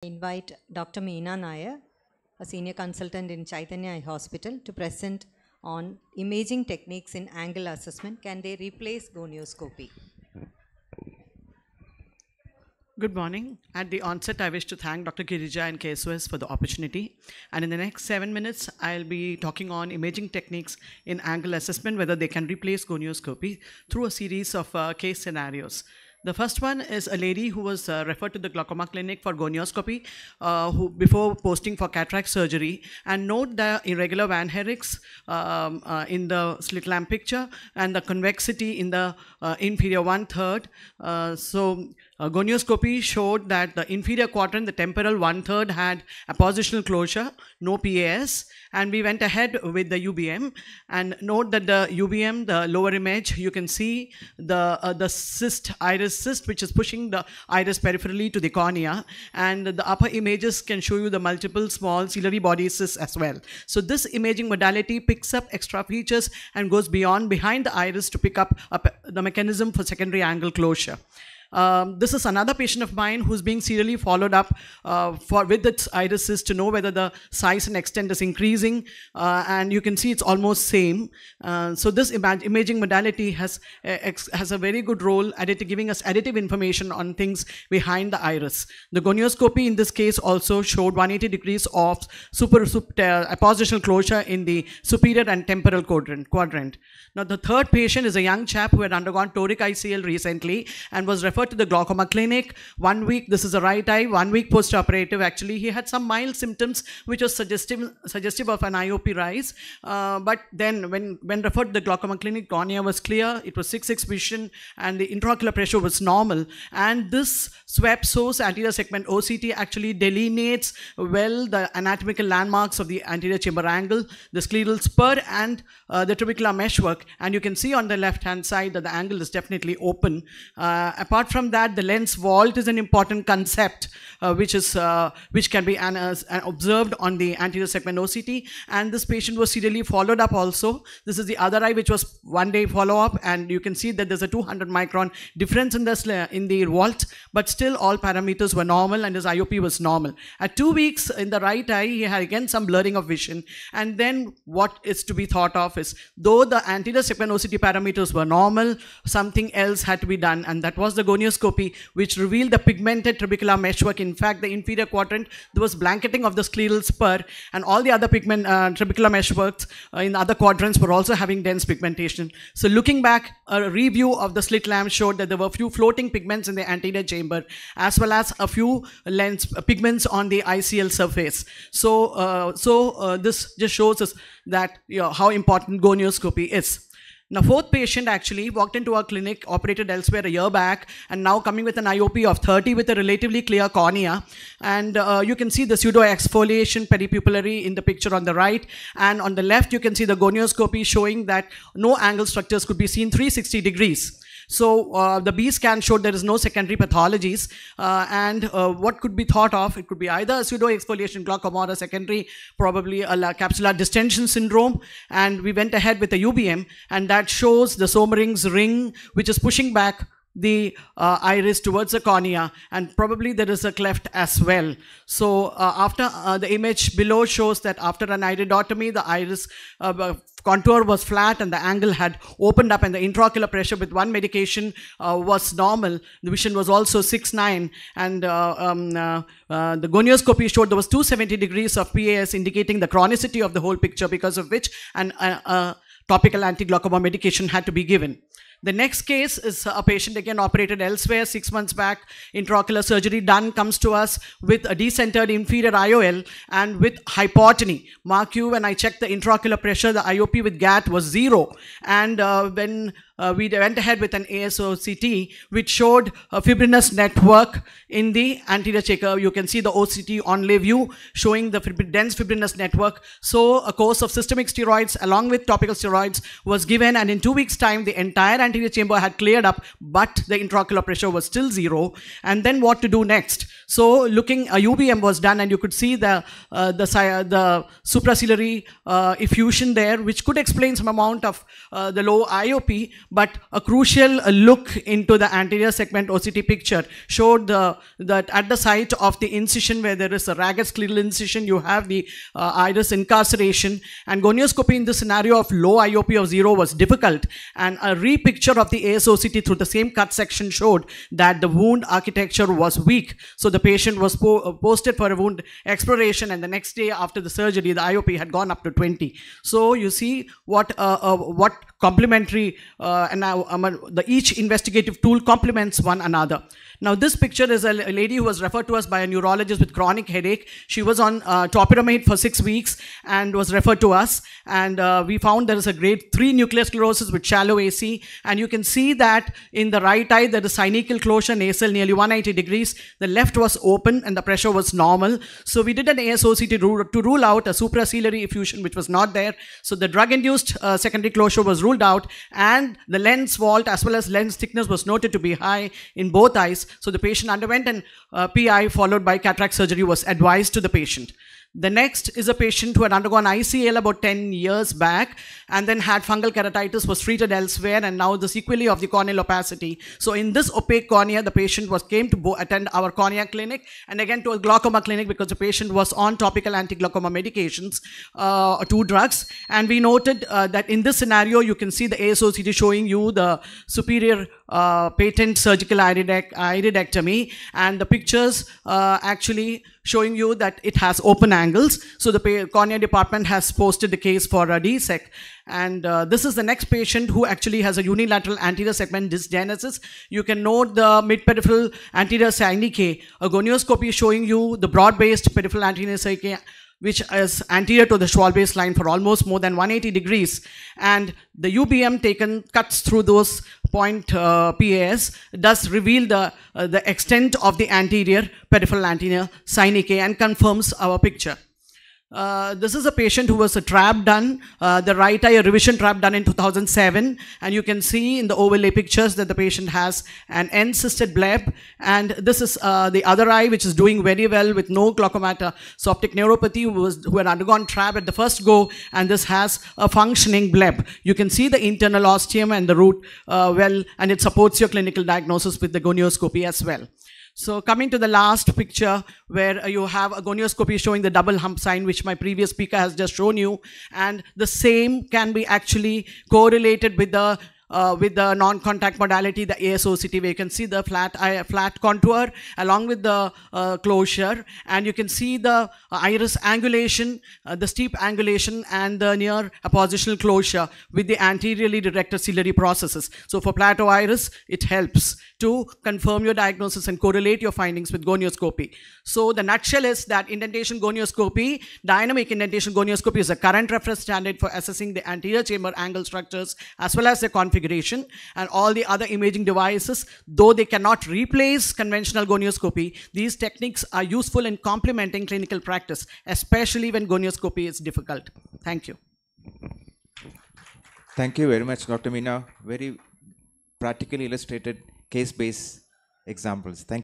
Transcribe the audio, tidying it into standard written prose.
I invite Dr. Meena Nair, a senior consultant in Chaitanya Eye Hospital, to present on imaging techniques in angle assessment. Can they replace gonioscopy? Good morning. At the onset, I wish to thank Dr. Girija and KSOS for the opportunity. And in the next 7 minutes, I'll be talking on imaging techniques in angle assessment, whether they can replace gonioscopy through a series of case scenarios. The first one is a lady who was referred to the glaucoma clinic for gonioscopy before posting for cataract surgery. And note the irregular Van Herrichs in the slit lamp picture and the convexity in the inferior 1/3. Gonioscopy showed that the inferior quadrant, the temporal 1/3, had appositional closure, no PAS, and we went ahead with the UBM. And note that the UBM, the lower image, you can see the cyst, iris cyst, which is pushing the iris peripherally to the cornea, and the upper images can show you the multiple small ciliary body cysts as well. So this imaging modality picks up extra features and goes behind the iris to pick up the mechanism for secondary angle closure. This is another patient of mine who's being serially followed up with its iris cyst to know whether the size and extent is increasing, and you can see it's almost same. So this imaging modality has a very good role at giving us additive information on things behind the iris. The gonioscopy in this case also showed 180 degrees of appositional closure in the superior and temporal quadrant. Now the third patient is a young chap who had undergone toric ICL recently and was referred to the glaucoma clinic. 1 week, this is the right eye, 1 week post-operative. Actually, he had some mild symptoms which was suggestive of an IOP rise. But then when referred to the glaucoma clinic, cornea was clear, it was 6/6 vision, and the intraocular pressure was normal. And this swept source anterior segment OCT actually delineates well the anatomical landmarks of the anterior chamber angle, the scleral spur, and the trabecular meshwork. And you can see on the left-hand side that the angle is definitely open. Apart from that, the lens vault is an important concept which can be observed on the anterior segment OCT. And this patient was serially followed up also. This is the other eye, which was 1 day follow-up, and you can see that there's a 200 micron difference in the vault, but still all parameters were normal and his IOP was normal. At 2 weeks in the right eye, he had again some blurring of vision. And then what is to be thought of is, though the anterior segment OCT parameters were normal, something else had to be done, and that was the gonioscopy, which revealed the pigmented trabecular meshwork. In fact, the inferior quadrant, there was blanketing of the scleral spur, and all the other trabecular meshworks in other quadrants were also having dense pigmentation. So looking back, a review of the slit lamp showed that there were a few floating pigments in the anterior chamber, as well as a few pigments on the ICL surface. So this just shows us that how important gonioscopy is. Now, fourth patient actually walked into our clinic, operated elsewhere a year back, and now coming with an IOP of 30 with a relatively clear cornea. And you can see the pseudo-exfoliation peripupillary in the picture on the right. And on the left, you can see the gonioscopy showing that no angle structures could be seen 360 degrees. So the B scan showed there is no secondary pathologies, and what could be thought of, it could be either a pseudo-exfoliation glaucoma or a secondary, probably a capsular distension syndrome. And we went ahead with a UBM, and that shows the Somering's ring, which is pushing back the iris towards the cornea, and probably there is a cleft as well. So after the image below shows that after an iridotomy, the iris contour was flat and the angle had opened up, and the intraocular pressure with one medication was normal. The vision was also 6/9, and the gonioscopy showed there was 270 degrees of PAS, indicating the chronicity of the whole picture, because of which an topical anti-glaucoma medication had to be given. The next case is a patient again operated elsewhere 6 months back, intraocular surgery done, comes to us with a decentered inferior IOL and with hypotony. Mark you, when I checked the intraocular pressure, the IOP with GAT was 0. And when we went ahead with an ASOCT, which showed a fibrinous network in the anterior chamber. You can see the OCT onlay view showing the dense fibrinous network. So a course of systemic steroids along with topical steroids was given, and in 2 weeks' time, the entire anterior chamber had cleared up, but the intraocular pressure was still 0. And then what to do next? So looking, a UBM was done, and you could see the supraciliary effusion there, which could explain some amount of the low IOP. but a crucial look into the anterior segment OCT picture showed that at the site of the incision where there is a ragged scleral incision, you have the iris incarceration, and gonioscopy in the scenario of low IOP of 0 was difficult, and a repicture of the ASOCT through the same cut section showed that the wound architecture was weak. So the patient was posted for a wound exploration, and the next day after the surgery, the IOP had gone up to 20. So you see what complementary each investigative tool complements one another. Now this picture is a lady who was referred to us by a neurologist with chronic headache. She was on topiramate for 6 weeks and was referred to us, and we found there is a grade 3 nuclear sclerosis with shallow AC, and you can see that in the right eye there is synechial closure, nasal nearly 180 degrees. The left was open and the pressure was normal. So we did an ASOCT to rule out a supraciliary effusion which was not there. So the drug-induced secondary closure was ruled out, and the lens vault as well as lens thickness was noted to be high in both eyes. So the patient underwent an PI followed by cataract surgery was advised to the patient. The next is a patient who had undergone ICL about 10 years back and then had fungal keratitis, was treated elsewhere, and now the sequelae of the corneal opacity. So in this opaque cornea, the patient came to attend our cornea clinic and again to a glaucoma clinic because the patient was on topical anti-glaucoma medications, 2 drugs. And we noted that in this scenario, you can see the ASOCT showing you the superior patent surgical iridectomy, and the pictures actually showing you that it has open angles. So the cornea department has posted the case for a DSEC. And this is the next patient who actually has a unilateral anterior segment dysgenesis. You can note the mid-peripheral anterior synechiae. A gonioscopy showing you the broad-based peripheral anterior synechiae, which is anterior to the Schwalbe line for almost more than 180 degrees. And the UBM taken cuts through those point PAS does reveal the extent of the anterior peripheral anterior synechiae and confirms our picture. This is a patient who was a trap done, the right eye, a revision trap done in 2007, and you can see in the overlay pictures that the patient has an encysted bleb, and this is the other eye which is doing very well with no glaucomata, so optic neuropathy, who had undergone trap at the first go, and this has a functioning bleb. You can see the internal ostium and the root well, and it supports your clinical diagnosis with the gonioscopy as well. So coming to the last picture where you have a gonioscopy showing the double hump sign, which my previous speaker has just shown you, and the same can be actually correlated with the non-contact modality, the ASOCT, where you can see the flat contour along with the closure, and you can see the iris angulation, the steep angulation, and the near appositional closure with the anteriorly directed ciliary processes. So for plateau iris, it helps to confirm your diagnosis and correlate your findings with gonioscopy. So the nutshell is that indentation gonioscopy, dynamic indentation gonioscopy, is a current reference standard for assessing the anterior chamber angle structures as well as their configuration, and all the other imaging devices, though they cannot replace conventional gonioscopy, these techniques are useful in complementing clinical practice, especially when gonioscopy is difficult. Thank you. Thank you very much, Dr. Meena. Very practically illustrated case-based examples. Thank you.